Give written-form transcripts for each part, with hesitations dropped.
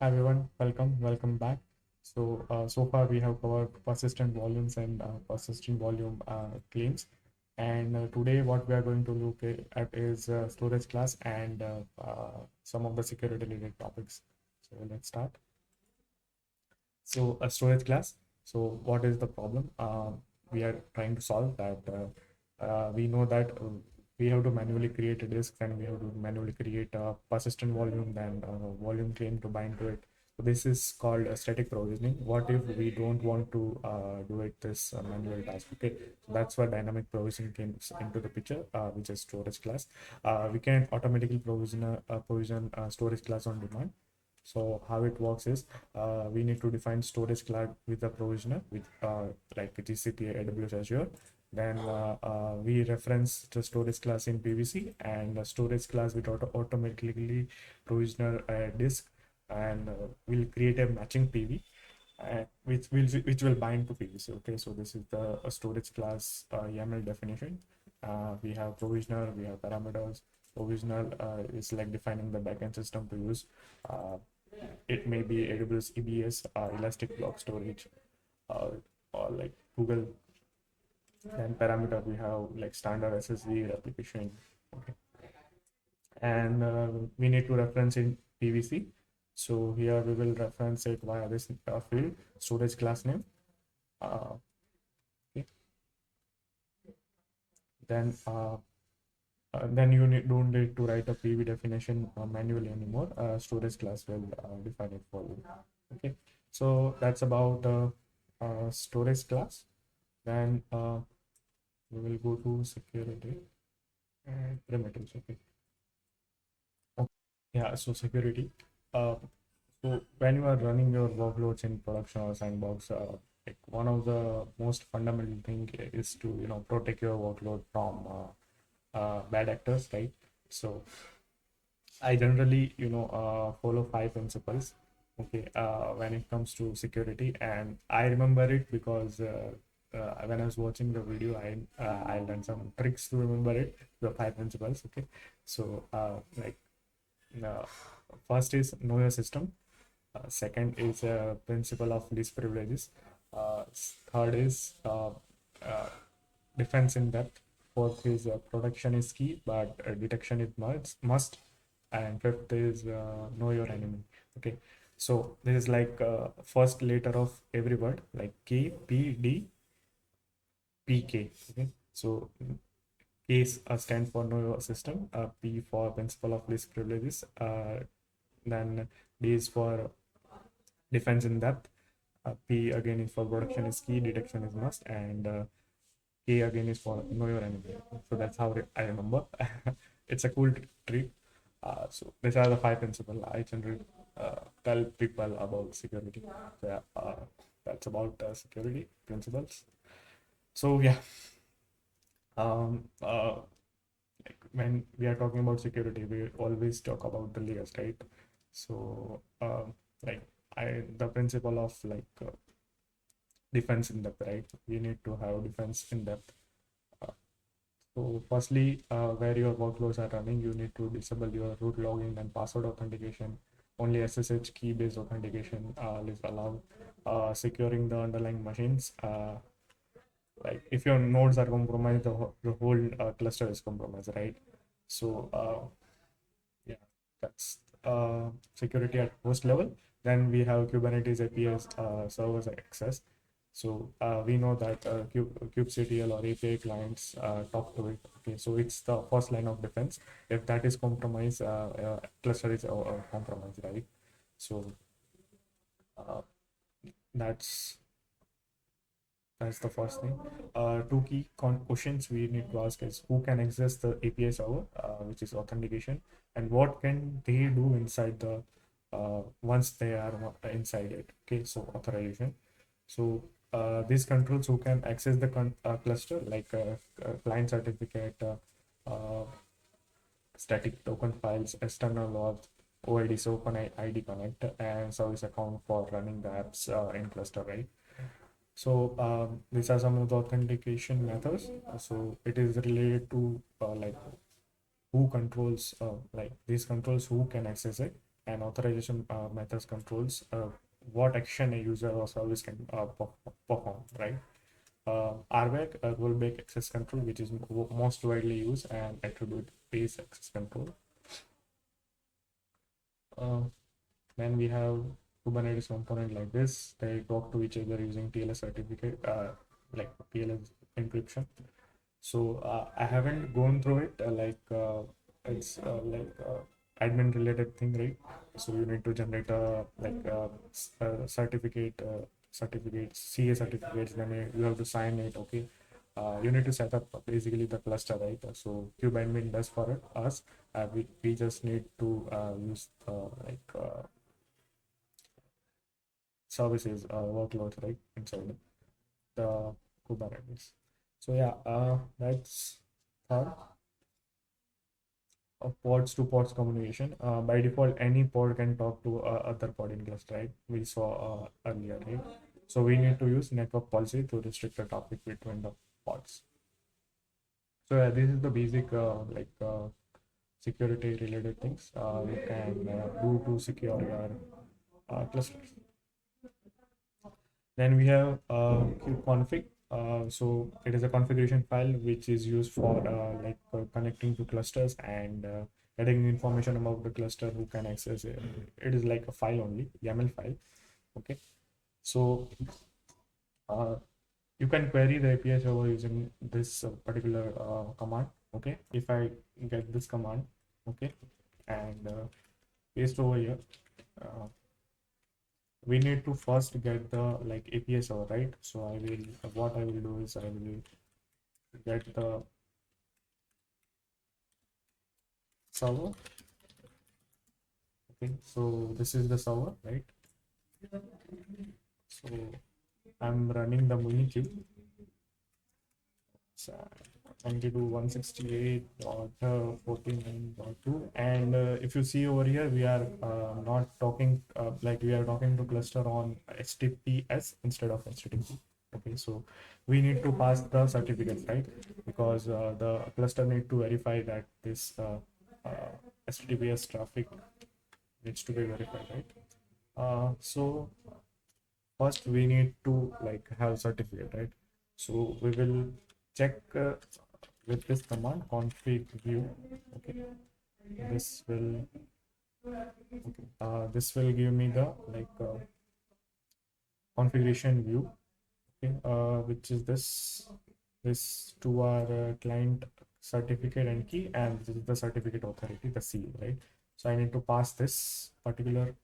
Hi everyone, welcome back. So far we have covered persistent volumes and persistent volume claims. And today what we are going to look at is storage class and some of the security related topics. So let's start. So a storage class. So what is the problem? We are trying to solve that. We know that we have to manually create a disk and we have to manually create a persistent volume, then volume claim to bind to it. So this is called static provisioning. What if we don't want to do it this manual task? Okay, so that's where dynamic provisioning comes into the picture, which is storage class. We can automatically provision storage class on demand. So how it works is we need to define storage class with the provisioner with like GCP, AWS, Azure. Then we reference the storage class in PVC and the storage class with automatically provisioner disk, and we'll create a matching PV which will bind to PVC. Okay, so this is the storage class YAML definition. We have provisioner, we have parameters. Provisional is like defining the backend system to use. Uh, it may be AWS EBS, Elastic Block Storage, uh, or like Google. Then parameter we have like standard SSD replication. Okay, and we need to reference in PVC. So here we will reference it via this field storage class name. Okay. Then then you don't need to write a PV definition manually anymore. Storage class will define it for you. Okay, so that's about storage class. Then we will go to security and primitives. Okay. Okay. Yeah, so security. Uh, so when you are running your workloads in production or sandbox, like one of the most fundamental thing is to protect your workload from bad actors, right? So I generally follow five principles. Okay, when it comes to security, and I remember it because when I was watching the video, I learned some tricks to remember it. The five principles. Okay, so like uh, first is know your system. Second is principle of least privileges. Third is defense in depth. Fourth is protection is key, but detection is must. And fifth is know your enemy. Okay, so this is like first letter of every word, like K, P, D, P, K. Okay, so K is stand for know your system. P for principle of least privileges. Then D is for defense in depth. P again is for production is key, detection is must, and K again is for know your enemy. So that's how I remember. It's a cool trick. So these are the five principles I generally tell people about security. So yeah, that's about security principles. So yeah, um, uh, like when we are talking about security, we always talk about the layers, right? So like the principle of like defense in depth, right? We need to have defense in depth. Uh, so firstly, where your workloads are running, you need to disable your root login and password authentication. Only SSH key-based authentication is allowed. Securing the underlying machines. Like if your nodes are compromised, the whole cluster is compromised, right? So yeah, that's security at host level. Then we have Kubernetes APIs servers access. So we know that kubectl or API clients talk to it. Okay, so it's the first line of defense. If that is compromised, cluster is compromised, right? So uh, that's that's the first thing. Two key questions we need to ask is who can access the API server, which is authentication, and what can they do inside the once they are inside it. Okay, so authorization. So this controls who can access the cluster, like client certificate, uh, static token files, external auth, OID, so Open ID Connect, and service account for running the apps in cluster, right? So these are some of the authentication methods. So it is related to like who controls like these controls who can access it, and authorization methods controls what action a user or service can perform, right? RBAC, role-based access control, which is most widely used, and attribute-based access control. Then we have Kubernetes component like this. They talk to each other using TLS certificate, like TLS encryption. So I haven't gone through it. It's like admin related thing, right? So you need to generate a certificates, CA certificates. Then you have to sign it. Okay. You need to set up basically the cluster, right? So kubeadmin does for us. We just need to use services workloads, right, inside the Kubernetes. So yeah, that's third. Pods to pods communication. By default, any pod can talk to other pod in cluster, right? We saw earlier, right? So we need to use network policy to restrict the traffic between the pods. So yeah, this is the basic security related things you can do to secure your clusters. Then we have KubeConfig. So it is a configuration file which is used for connecting to clusters and getting information about the cluster, who can access it. It is like a file only, YAML file. Okay. So you can query the API server using this particular command. Okay. If I get this command, okay, and paste over here. We need to first get the API server, right? So what I will do is I will get the server. Okay, so this is the server, right? So I'm running the Munikube. So 92.168.49.2, and if you see over here, we are not talking we are talking to cluster on HTTPS instead of HTTP. Okay, so we need to pass the certificates, right? Because the cluster need to verify that this HTTPS traffic needs to be verified, right? So first we need to have certificate, right? So we will check with this command config view. Okay, this will give me the configuration view. Okay, which is this to our client certificate and key, and this is the certificate authority, the seal, right? So I need to pass this particular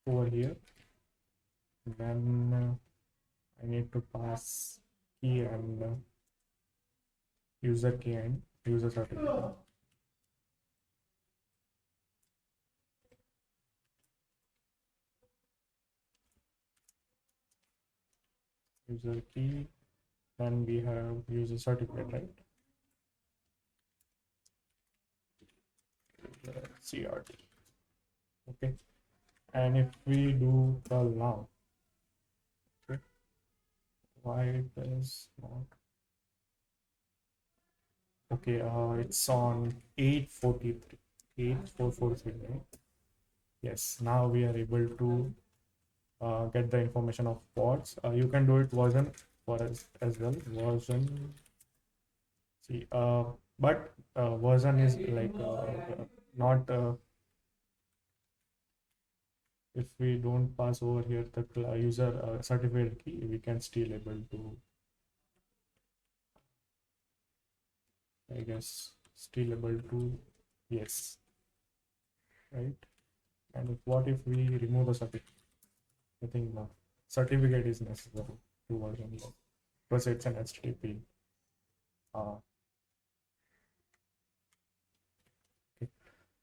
over here. Then I need to pass key and user key and user certificate. User key, then we have user certificate, right? CRT. Okay, and if we do curl now, okay, why it is not okay? It's on 843, 8443, right? Yes, now we are able to get the information of pods. You can do it version for us as well. Version, see, but version is not. If we don't pass over here the user certificate key, we can still able to, I guess, still able to, yes, right? And what if we remove the certificate? I think no certificate is necessary to version because it's an HTTP. Okay.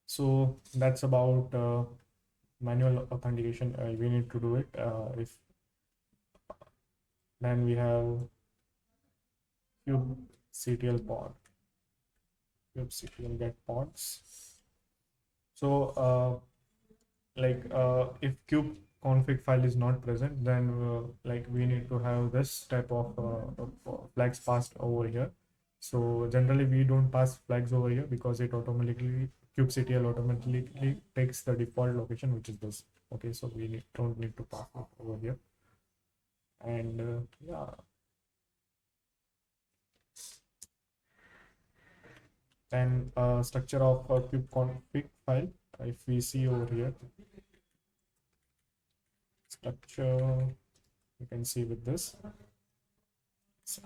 So that's about manual authentication. We need to do it. If then we have kubectl pod, kubectl get pods. So if config file is not present, then like we need to have this type of flags passed over here. So generally we don't pass flags over here because it automatically kubectl automatically takes the default location, which is this. Okay, so we don't need to pass it over here. And yeah, then structure of a kubeconfig file. If we see over here, structure, you can see with this.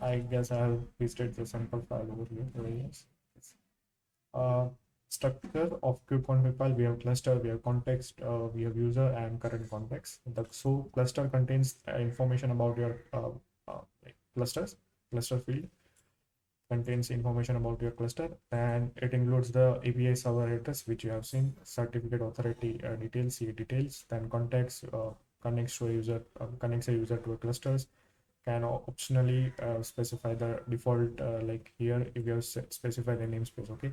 I guess I have pasted the sample file over here. Yes. Uh, Structure of KubeConfig file, we have cluster, we have context, we have user and current context. So cluster contains information about your like cluster field contains information about your cluster, and it includes the API server address, which you have seen, certificate authority details, CA details, then context connects a user to a clusters, can optionally specify the default like here if you have specified the namespace. Okay,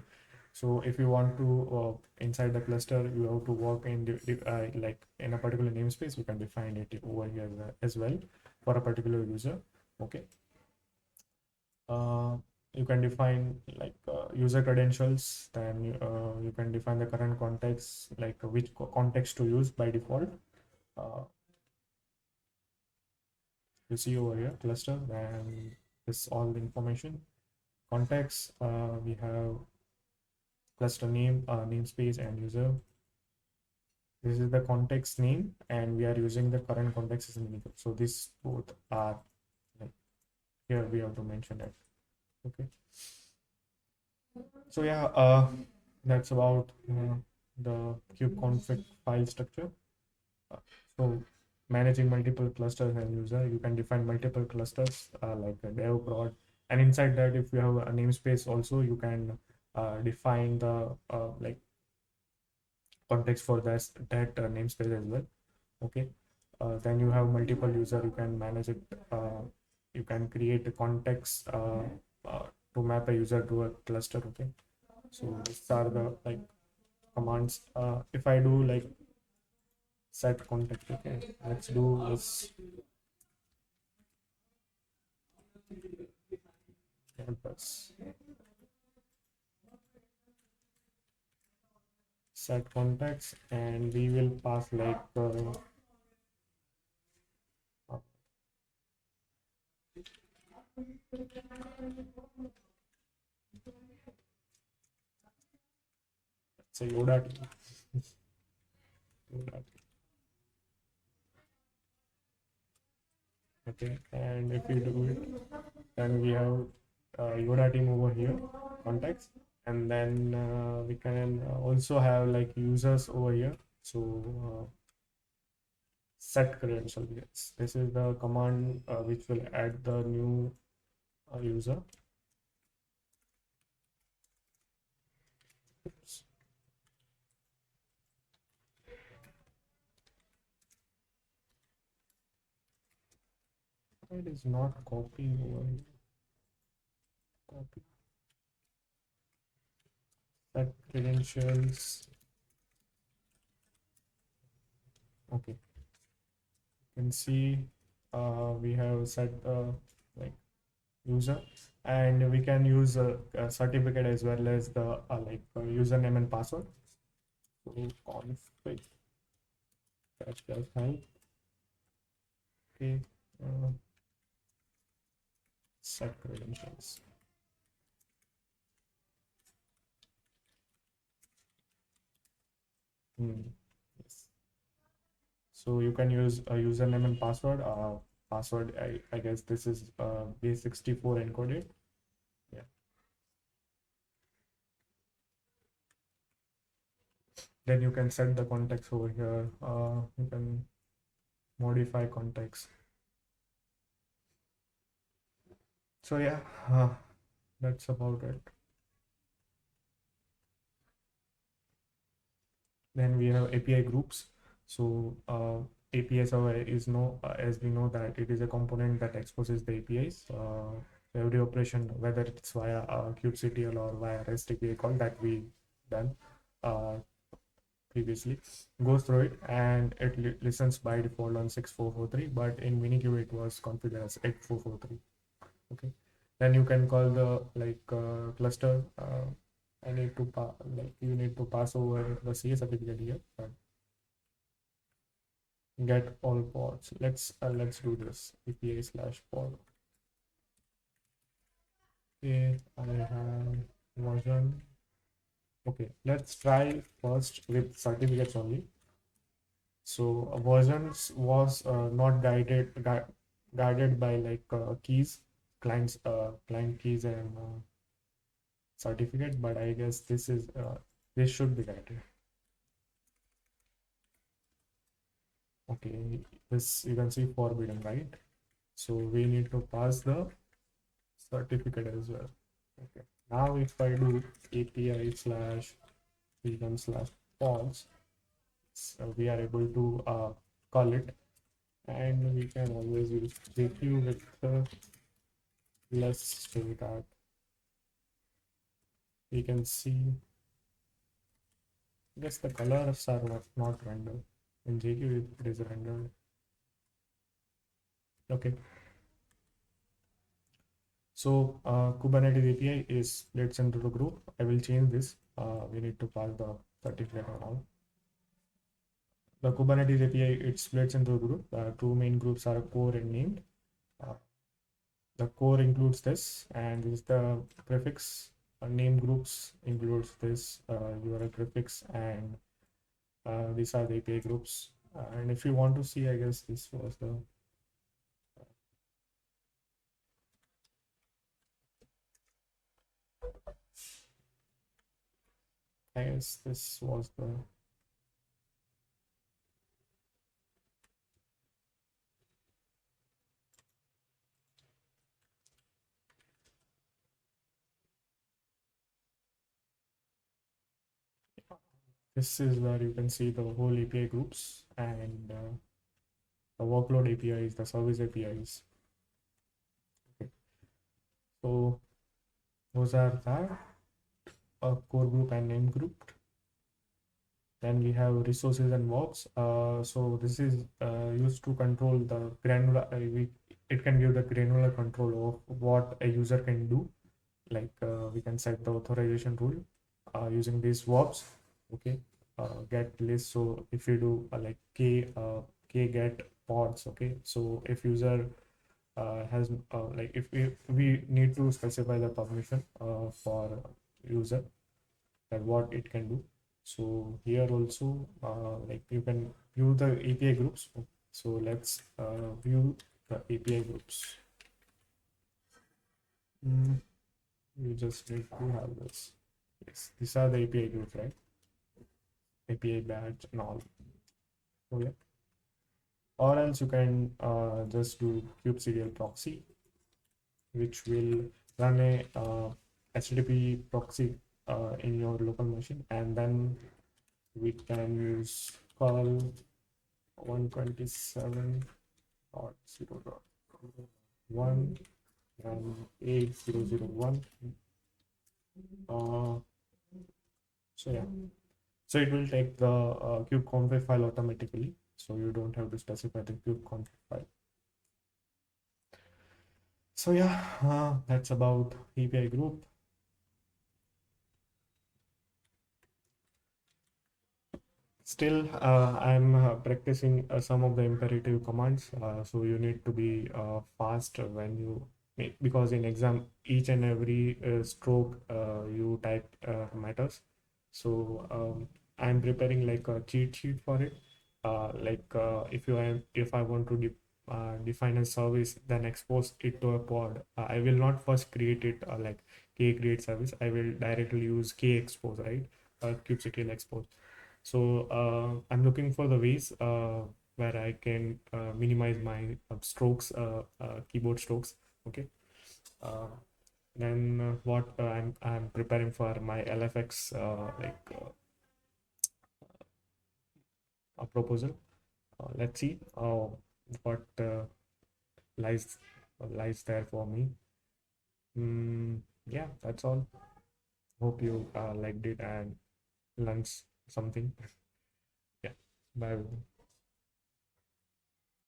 so if you want to inside the cluster, you have to work in like in a particular namespace, you can define it over here as well for a particular user. Okay, uh, you can define like user credentials, then you can define the current context, like which context to use by default. uh, you see over here cluster, and this all the information. Context, we have cluster name, namespace and user. This is the context name, and we are using the current context as an indicator. So these both are like, here we have to mention it. Okay, so yeah, that's about the kubeconfig file structure. So managing multiple clusters and user, you can define multiple clusters like a dev prod, and inside that, if you have a namespace also, you can define the like context for that namespace as well. Okay, then you have multiple user, you can manage it. You can create a context uh, to map a user to a cluster. Okay, so these are the like commands. If I do like set context, okay, let's do this campus set context, and we will pass like say Yoda team. Yoda team. Okay, and if we do it, then we have Yoda team over here, context, and then we can also have like users over here. So set credential. Yes, this is the command which will add the new user. Oops. It is not copying over here. Copy set credentials. Okay, you can see we have set like user, and we can use a certificate as well as the like username and password. So config that does help. Okay, uh, set credentials. Yes. So you can use a username and password. Password, I guess this is base64 encoded. Yeah. Then you can set the context over here. You can modify context. So yeah, that's about it. Then we have API groups. So API server is as we know that it is a component that exposes the APIs. Every operation, whether it's via kubectl or via REST API call that we done, uh, previously, goes through it, and it listens by default on 6443, but in Minikube it was configured as 8443. Okay, then you can call the cluster. I need to you need to pass over the CA certificate here, but get all pods. Let's do this. API/pod. Okay, I have version. Okay, let's try first with certificates only. So versions was not guided by keys, client keys and certificate, but I guess this should be guided. Okay, this you can see forbidden, right? So we need to pass the certificate as well. Okay, now if I do API/freedom/pods, so we are able to call it, and we can always use JQ with let's say that we can see. I guess the colors are not rendered. In JQ it is rendered. Okay. So Kubernetes API is split into the group. I will change this. We need to pass the certificate now. The Kubernetes API, it splits into a group. Two main groups are core and named. The core includes this, and this is the prefix. Name groups includes this URL prefix, and these are the API groups. And if you want to see, I guess this was the I guess this was the this is where you can see the whole API groups, and the workload APIs, the service APIs. Okay. So those are that a core group and name group. Then we have resources and mobs. So this is used to control the granular. It can give the granular control of what a user can do. We can set the authorization rule using these verbs. Okay, get list. So if you do k get pods. Okay, so if user has if we need to specify the permission for user that what it can do. So here also you can view the API groups. So let's view the API groups. You just need to have this. Yes, these are the API groups, right? API badge and all. So yeah. Or else you can just do kubectl proxy, which will run a HTTP proxy in your local machine, and then we can use call 127.0.1 and 8001. So yeah, so it will take the kubeconfig file automatically, so you don't have to specify the kubeconfig file. So yeah, that's about API group. Still, I'm practicing some of the imperative commands. So you need to be fast when you because in exam each and every stroke you type matters. So I'm preparing like a cheat sheet for it. If I want to define a service, then expose it to a pod. I will not first create it like k create service. I will directly use k expose, right? Kubectl expose. So I'm looking for the ways where I can minimize my strokes, keyboard strokes. Okay. Then what I'm preparing for my LFX a proposal. Let's see what lies lies there for me. Yeah, that's all. Hope you liked it and learned something. Bye everyone.